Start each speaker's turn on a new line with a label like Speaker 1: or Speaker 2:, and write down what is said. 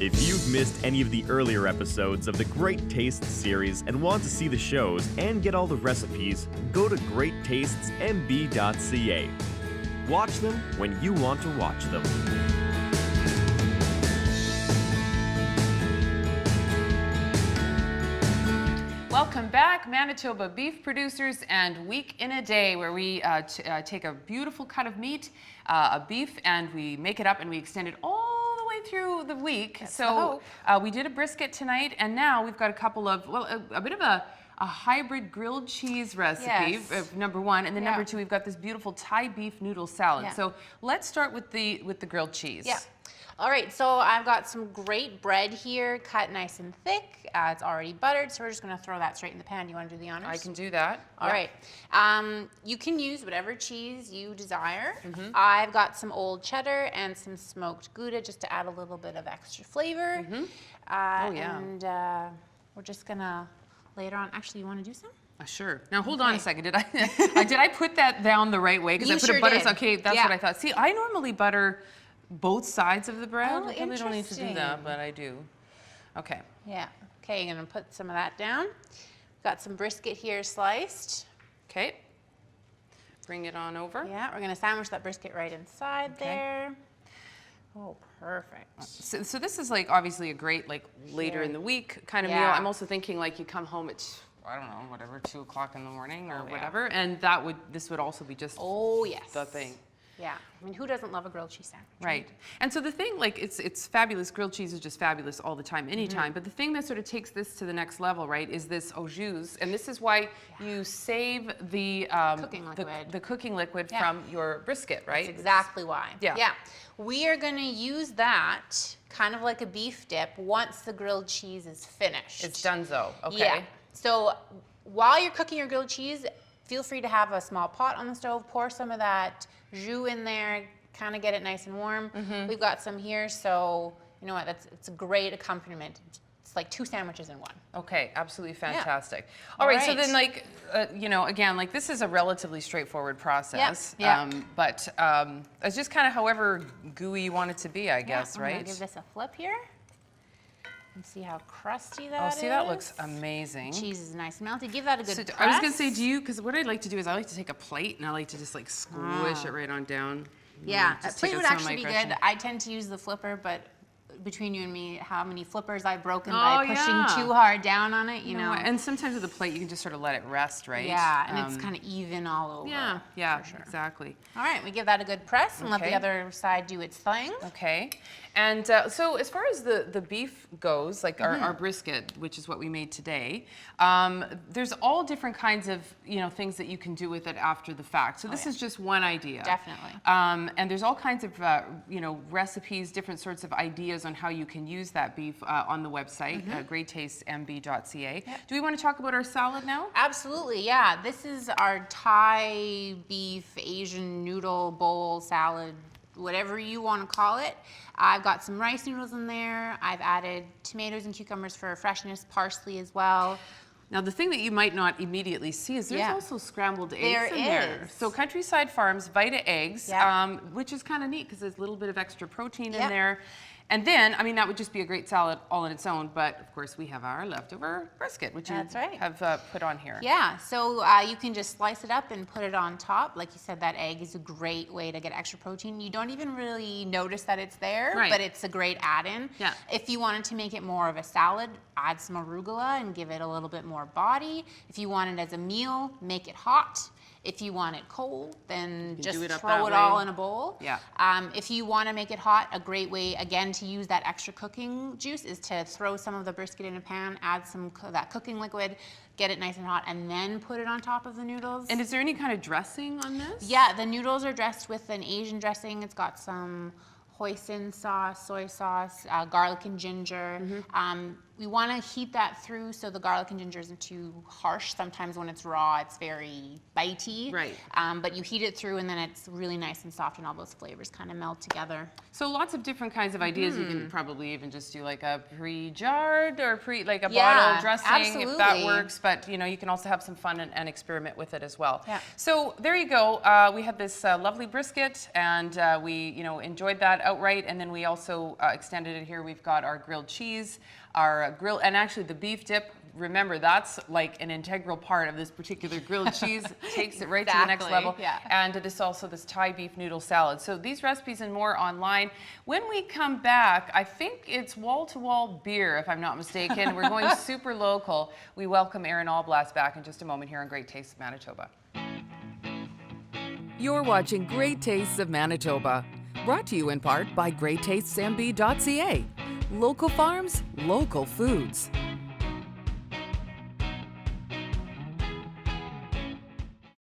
Speaker 1: If you've missed any of the earlier episodes of the Great Tastes series and want to see the shows and get all the recipes, go to greattastesmb.ca. Watch them when you want to watch them.
Speaker 2: Welcome back, Manitoba beef producers and Week in a Day, where we take a beautiful cut of meat, a beef, and we make it up and we extend it all the way through the week. So we did a brisket tonight, and now we've got a couple of, well, a bit of a hybrid grilled cheese recipe, number one, and then number two, we've got this beautiful Thai beef noodle salad. So let's start with the grilled cheese.
Speaker 3: All right, so I've got some great bread here, cut nice and thick. It's already buttered, so we're just gonna throw that straight in the pan. You wanna do the honors?
Speaker 2: I can do that.
Speaker 3: All right. You can use whatever cheese you desire. I've got some old cheddar and some smoked Gouda just to add a little bit of extra flavor. And we're just gonna later on, actually, you wanna do some?
Speaker 2: Sure. Now hold on a second. Did I put that down the right way? Because I put a butter. Okay, that's what I thought. See, I normally butter both sides of the bread.
Speaker 3: Oh,
Speaker 2: I probably don't need to do that, but I do. Okay.
Speaker 3: Yeah. Okay, you're gonna put some of that down. Got some brisket here sliced.
Speaker 2: Okay. Bring it on over.
Speaker 3: Yeah, we're gonna sandwich that brisket right inside there. Oh, perfect.
Speaker 2: So this is like obviously a great like later in the week kind of meal. I'm also thinking like you come home at, I don't know, whatever, 2 o'clock in the morning or whatever, and this would also be just the thing.
Speaker 3: Yeah, I mean, who doesn't love a grilled cheese sandwich?
Speaker 2: Right. And so the thing, like, it's fabulous. Grilled cheese is just fabulous all the time, anytime. But the thing that sort of takes this to the next level, right, is this au jus. And this is why you save the cooking liquid from your brisket, right?
Speaker 3: That's exactly why. Yeah. We are going to use that kind of like a beef dip once the grilled cheese is finished.
Speaker 2: It's donezo. Okay.
Speaker 3: Yeah. So while you're cooking your grilled cheese, feel free to have a small pot on the stove, pour some of that jus in there, kind of get it nice and warm. We've got some here, so you know what, it's a great accompaniment. It's like 2 sandwiches in one.
Speaker 2: Okay, absolutely fantastic. All right, so then like, you know, again, like this is a relatively straightforward process, but it's just kind of however gooey you want it to be, I guess, right?
Speaker 3: I'm gonna give this a flip here. And see how crusty that is.
Speaker 2: Oh, see, that looks amazing.
Speaker 3: Cheese is nice and melty. Give that a good press.
Speaker 2: I was going to say, because what I'd like to do is I like to take a plate and I like to just like squish it right on down.
Speaker 3: Yeah, a plate would actually be good. I tend to use the flipper, but between you and me, how many flippers I've broken by pushing too hard down on it, you know.
Speaker 2: And sometimes with the plate, you can just sort of let it rest, right?
Speaker 3: Yeah, and it's kind of even all over.
Speaker 2: Yeah, exactly.
Speaker 3: All right, we give that a good press and let the other side do its thing.
Speaker 2: Okay. And so as far as the beef goes, like our brisket, which is what we made today, there's all different kinds of, you know, things that you can do with it after the fact. So this is just one idea.
Speaker 3: Definitely.
Speaker 2: And there's all kinds of, you know, recipes, different sorts of ideas on how you can use that beef on the website, greattastesmb.ca. Do we want to talk about our salad now?
Speaker 3: Absolutely, yeah. This is our Thai beef Asian noodle bowl salad, whatever you want to call it. I've got some rice noodles in there. I've added tomatoes and cucumbers for freshness, parsley as well.
Speaker 2: Now, the thing that you might not immediately see is there's also scrambled eggs in there. So Countryside Farms Vita eggs, which is kind of neat because there's a little bit of extra protein in there. And then, I mean, that would just be a great salad all on its own, but of course we have our leftover brisket, which you have put on here.
Speaker 3: Yeah, so you can just slice it up and put it on top. Like you said, that egg is a great way to get extra protein. You don't even really notice that it's there, but it's a great add-in. Yeah. If you wanted to make it more of a salad, add some arugula and give it a little bit more body. If you want it as a meal, make it hot. If you want it cold, then just throw it all in a bowl. Yeah. If you want to make it hot, a great way, again, to use that extra cooking juice is to throw some of the brisket in a pan, add some that cooking liquid, get it nice and hot, and then put it on top of the noodles.
Speaker 2: And is there any kind of dressing on this?
Speaker 3: Yeah, the noodles are dressed with an Asian dressing. It's got some hoisin sauce, soy sauce, garlic and ginger. we want to heat that through so the garlic and ginger isn't too harsh. Sometimes when it's raw, it's very bitey.
Speaker 2: Right.
Speaker 3: But you heat it through and then it's really nice and soft and all those flavors kind of melt together.
Speaker 2: So lots of different kinds of ideas. You can probably even just do like a pre-jarred or like a bottle dressing
Speaker 3: absolutely.
Speaker 2: if that works. But you know, you can also have some fun and experiment with it as well.
Speaker 3: Yeah.
Speaker 2: So there you go. We had this lovely brisket, and we enjoyed that outright. And then we also extended it here. We've got our grilled cheese, our grill, and actually the beef dip. Remember, that's like an integral part of this particular grilled cheese. Takes it right to the next level.
Speaker 3: Yeah.
Speaker 2: And this Thai beef noodle salad. So these recipes and more online. When we come back, I think it's wall-to-wall beer, if I'm not mistaken. We're going super local. We welcome Aaron Allblast back in just a moment here on Great Tastes of Manitoba.
Speaker 4: You're watching Great Tastes of Manitoba, brought to you in part by GreatTastesMB.ca. Local farms, local foods.